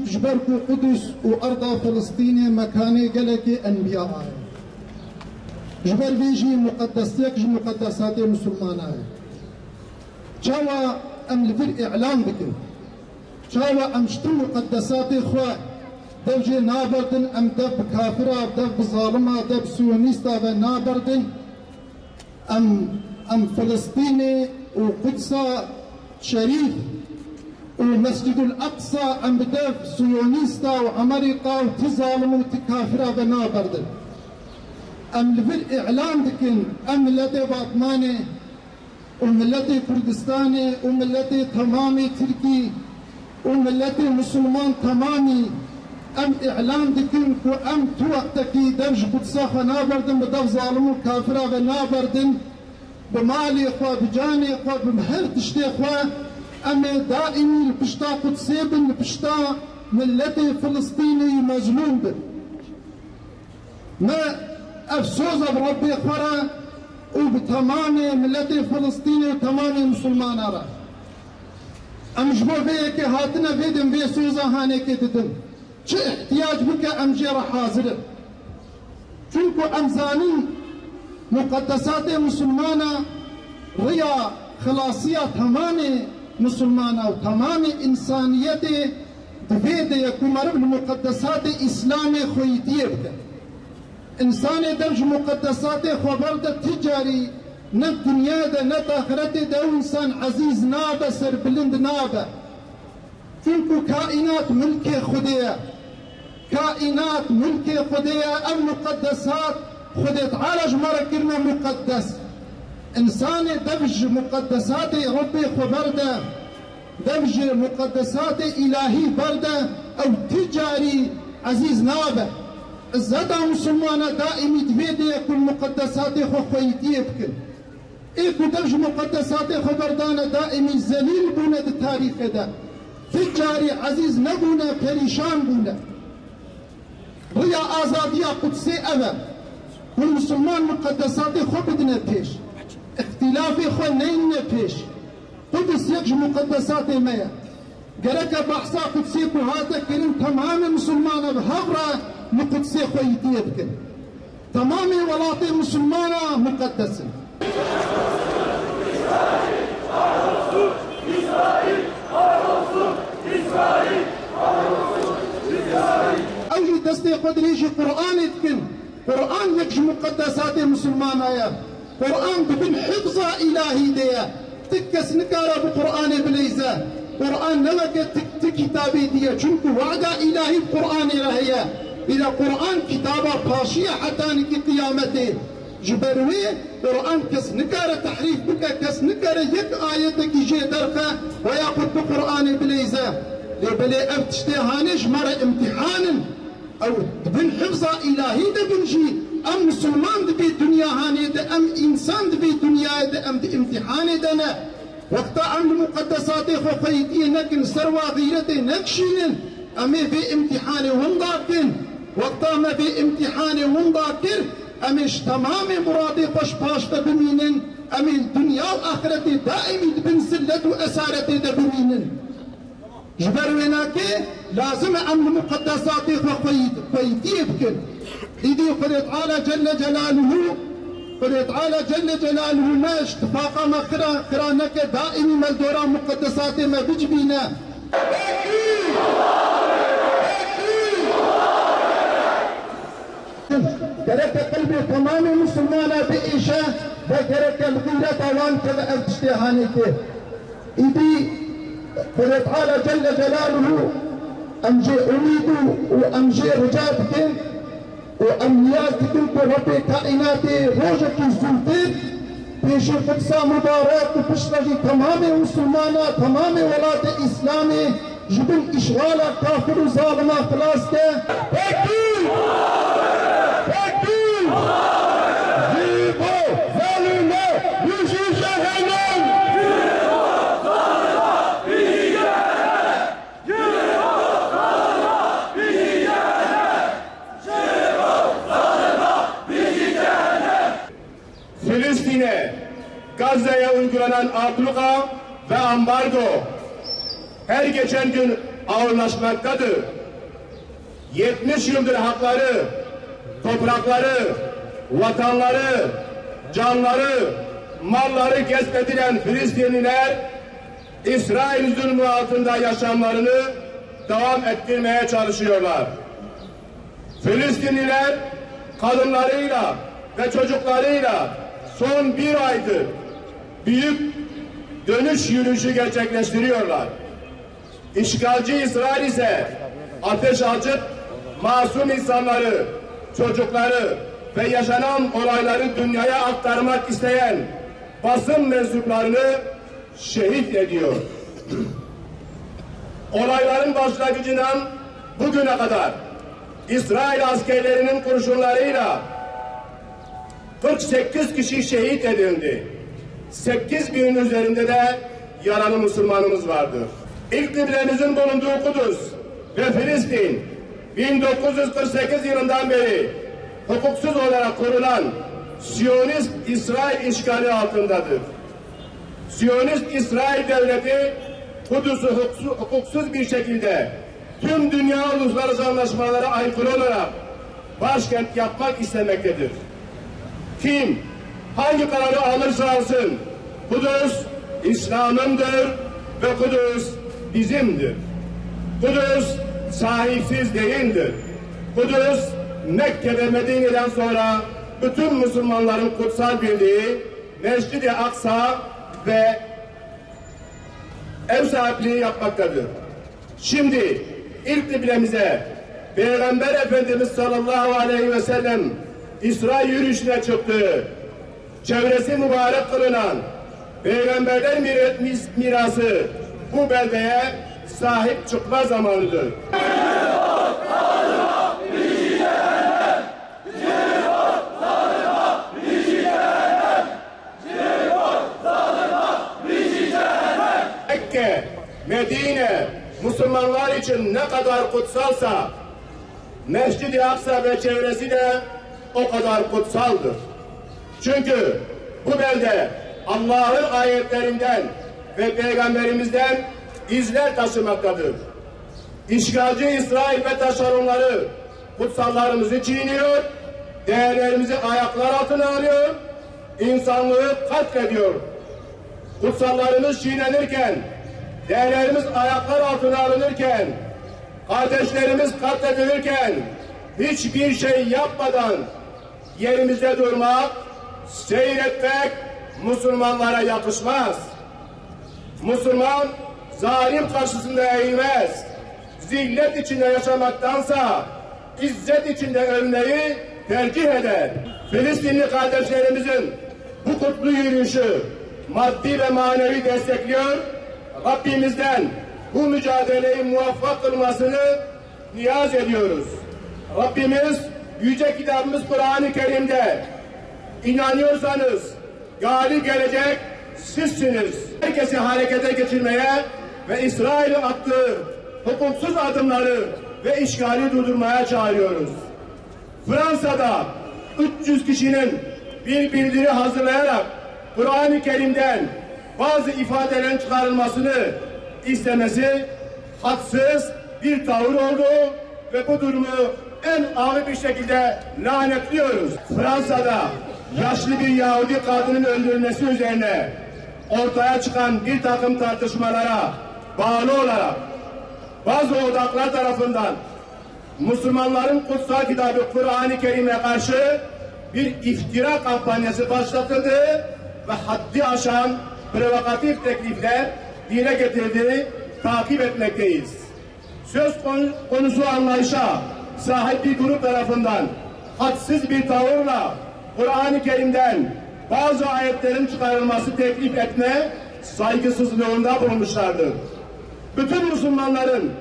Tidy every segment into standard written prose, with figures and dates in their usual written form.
جبركو قدس وأرض فلسطين مكان قلك أنبياء جبر بيجي مقدسيك مقدسات مسلمان جوا أم لفر إعلام بكن جوا أم شتم مقدسات إخوة دبجي نابردن أم دب كافرة دب ظالمة دب سيونيستا نابردن أم فلسطيني وقدسة شريف ومسجد الأقصى أم بدف سيونيستا وأمريكا وتظالم وتكافرة بنابردن أم لفل إعلام دكن أم ملتي باطماني وملتي كردستاني وملتي تمامي تركي وملتي مسلمان تمامي أم إعلام دكن وأم توقتكي دمج قدسة نابردن بدف ظالم وكافرة بنابردن بمالي إخوة بجاني إخوة بمهر تشتي إخوة أما دائما البشتا قدسي بن البشتا ملتي فلسطيني مظلوم بن ما أفسوس بربي إخوة وبتمام ملتي فلسطيني وتمام مسلمان أرى أمجبو بيك هاتنا بيدن بي سوزا هاني كتدن شو احتياج بك أمجير حاضر چونكو أمزانين مقدسات مسلمانة ريا خلاصية تمام مسلمانة وتمام إنسانية دفيد يكون مرب المقدسات إسلامي خويتية بك إنسان درج مقدسات خبرد تجاري نت دنيا دا نت آخرتي دا إنسان عزيز نابا سر بلند نابا فينكو كائنات ملك خدية كائنات ملك خدية أم مقدسات خدية تعالج مركرنا مقدس إنسان دبج مقدسات ربي خبرده دبج مقدسات إلهي برده أو تجاري عزيز نابه الزدا مسلمانة دائما تفيدي يكون مقدسات خويتي بكن إيكو دبج مقدسات خبردانة دائما زليل بونا التاريخ ده تجاري عزيز نبونا بريشان بونا ريا آزادية قدسي أبا والمسلمان مقدسات خبدنا بيش اختلافي خو نين بيش قدس يكش مقدسات ميا قالك بحثا قدسي هذا كريم تمام مسلمان بهبرة مقدسي خويتي بكن تمام ولاطي مسلمانة مقدسة أوجي دستي قدريجي قرآن يتكن قرآن يكش مقدسات مسلمانة يا قرآن ببن حفظة إلهي ديا تكس نكارا بقرآن بليزة قرآن نوكا كتابي ديا چونكو وعدا إلهي بقرآن رهيا إلى قرآن كتابة باشية حتى نكي قيامته جبروي قرآن كس نكارا تحريف بك كس نكارا يك آياتك يجي درخة ويأخذ بقرآن بليزة لبلي أفتشتهانش مرة امتحان أو بن حفظة إلهي دبنجي أم مسلمان دبي دنيا هاني ده أم إنسان دبي دنيا ده أم دي امتحان دنا وقتا أم المقدسات خوفيتي نكن سروا غيرتي نكشين أمي في امتحان هم ضاكن وقتا ما في امتحان هم ضاكر أمش تمام مرادي خوش باش بمينن أمي الدنيا وآخرتي دائما بنسلت وأسارتي دبمينن جبرويناكي لازم أم المقدسات خوفيتي بكن إذي قل تعالى جل جلاله قل تعالى جل جلاله ما اشتفاق ما خرانك دائما ملدورا مقدسات ما بجبينا كرك قلبي تمام مسلمانا بإيشا وكرك الغيرة طوان كذا اجتهانك إذي قل تعالى جل جلاله أمجي أريد وأمجي رجاتك وأمنيات تلك ربي كائناتي روجك الزلطين بيش قدسة مبارك وبشرجي تمام مسلمانا تمام ولاد إسلامي جبن إشغال كافر وظالما خلاص ده تكبير تكبير جيبو ظالمة يجي جهنم Filistin'e uygulanan abluka ve ambargo her geçen gün ağırlaşmaktadır. 70 yıldır hakları, toprakları, vatanları, canları, malları gasp edilen Filistinliler, İsrail zulmü altında yaşamlarını devam ettirmeye çalışıyorlar. Filistinliler kadınlarıyla ve çocuklarıyla son bir aydır büyük dönüş yürüyüşü gerçekleştiriyorlar. İşgalci İsrail ise ateş açıp masum insanları, çocukları ve yaşanan olayları dünyaya aktarmak isteyen basın mensuplarını şehit ediyor. Olayların başlangıcından bugüne kadar İsrail askerlerinin kurşunlarıyla 48 kişi şehit edildi. 8.000'in üzerinde de yaralı Müslümanımız vardır. İlk kıblemizin bulunduğu Kudüs ve Filistin 1948 yılından beri hukuksuz olarak kurulan Siyonist İsrail işgali altındadır. Siyonist İsrail devleti Kudüs'ü hukuksuz bir şekilde tüm dünya uluslararası anlaşmalara aykırı olarak başkent yapmak istemektedir. Kim hangi kararı alırsa alsın Kudüs İslam'ındır ve Kudüs bizimdir. Kudüs sahipsiz değildir. Kudüs Mekke ve Medine'den sonra bütün Müslümanların kutsal bildiği Mescid-i Aksa ve ev sahipliği yapmaktadır. Şimdi ilk kıblemize Peygamber Efendimiz sallallahu aleyhi ve sellem İsra yürüyüşüne çıktı. Çevresi mübarek kılınan Peygamberler mirası bu beldeye sahip çıkma zamanıdır. Mekke, Medine Müslümanlar için ne kadar kutsalsa Mescid-i Aksa ve çevresi de o kadar kutsaldır. Çünkü bu belde Allah'ın ayetlerinden ve Peygamberimizden izler taşımaktadır. İşgalci İsrail ve taşeronları kutsallarımızı çiğniyor, değerlerimizi ayaklar altına alıyor, insanlığı katlediyor. Kutsallarımız çiğnenirken, değerlerimiz ayaklar altına alınırken, kardeşlerimiz katledilirken hiçbir şey yapmadan yerimizde durmak, seyretmek Müslümanlara yakışmaz. Müslüman zalim karşısında eğilmez. Zillet içinde yaşamaktansa izzet içinde ölmeyi tercih eder. Filistinli kardeşlerimizin bu kutlu yürüyüşü maddi ve manevi destekliyor. Rabbimizden bu mücadeleyi muvaffak kılmasını niyaz ediyoruz. Rabbimiz yüce kitabımız Kur'an-ı Kerim'de inanıyorsanız galip gelecek sizsiniz. Herkesi harekete geçirmeye ve İsrail'in attığı hukuksuz adımları ve işgali durdurmaya çağırıyoruz. Fransa'da 300 kişinin bir bildiri hazırlayarak Kur'an-ı Kerim'den bazı ifadelerin çıkarılmasını istemesi hadsiz bir tavır oldu ve bu durumu en ağır bir şekilde lanetliyoruz. Fransa'da yaşlı bir Yahudi kadının öldürülmesi üzerine ortaya çıkan bir takım tartışmalara bağlı olarak bazı odaklar tarafından Müslümanların kutsal kitabı Kur'an-ı Kerim'e karşı bir iftira kampanyası başlatıldı ve haddi aşan provokatif teklifler dile getirdiğini takip etmekteyiz. Söz konusu anlayışa sahip bir grup tarafından hadsiz bir tavırla Kur'an-ı Kerim'den bazı ayetlerin çıkarılması teklif etme saygısızlığında bulunmuşlardır. Bütün Müslümanların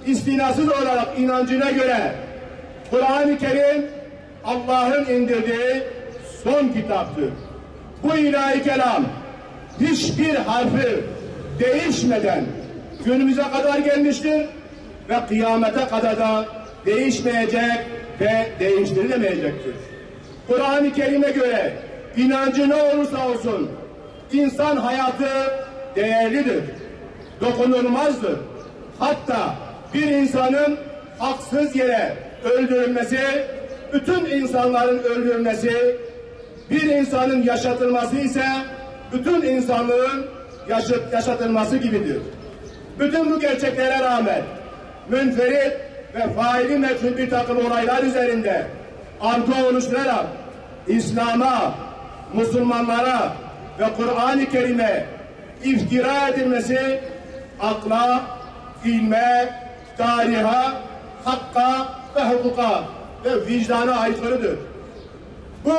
istinasız olarak inancına göre Kur'an-ı Kerim Allah'ın indirdiği son kitaptır. Bu ilahi kelam hiçbir harfi değişmeden günümüze kadar gelmiştir ve kıyamete kadar da değişmeyecek ve değiştirilemeyecektir. Kur'an-ı Kerim'e göre inancı ne olursa olsun insan hayatı değerlidir, dokunulmazdır. Hatta bir insanın haksız yere öldürülmesi, bütün insanların öldürülmesi, bir insanın yaşatılması ise bütün insanlığın yaşatılması gibidir. Bütün bu gerçeklere rağmen münferit ve faili meçhul bir takım olaylar üzerinde algı oluşturarak İslam'a, Müslümanlara ve Kur'an-ı Kerim'e iftira edilmesi akla, ilme, tarihe, hakka ve hukuka ve vicdana aykırıdır. Bu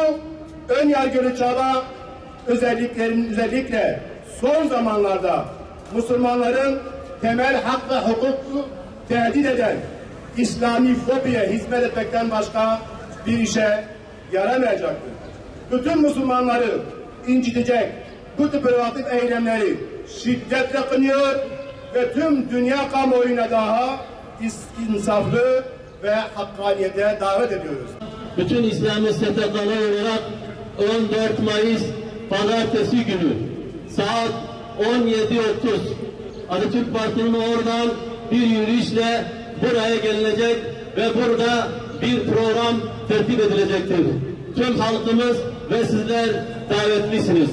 ön yargılı çaba özellikle son zamanlarda Müslümanların temel hak ve hukuku tehdit eden İslami fobiye hizmet etmekten başka bir işe yaramayacaktır. Bütün Müslümanları incitecek bu tip provokatif eylemleri şiddetle kınıyor ve tüm dünya kamuoyuna daha insaflı ve hakkaniyete davet ediyoruz. Bütün İslami STK'lar olarak 14 Mayıs Pazartesi günü saat 17.30 Atatürk Parkı'nın oradan bir yürüyüşle buraya gelinecek ve burada bir program tertip edilecektir. Tüm halkımız ve sizler davetlisiniz.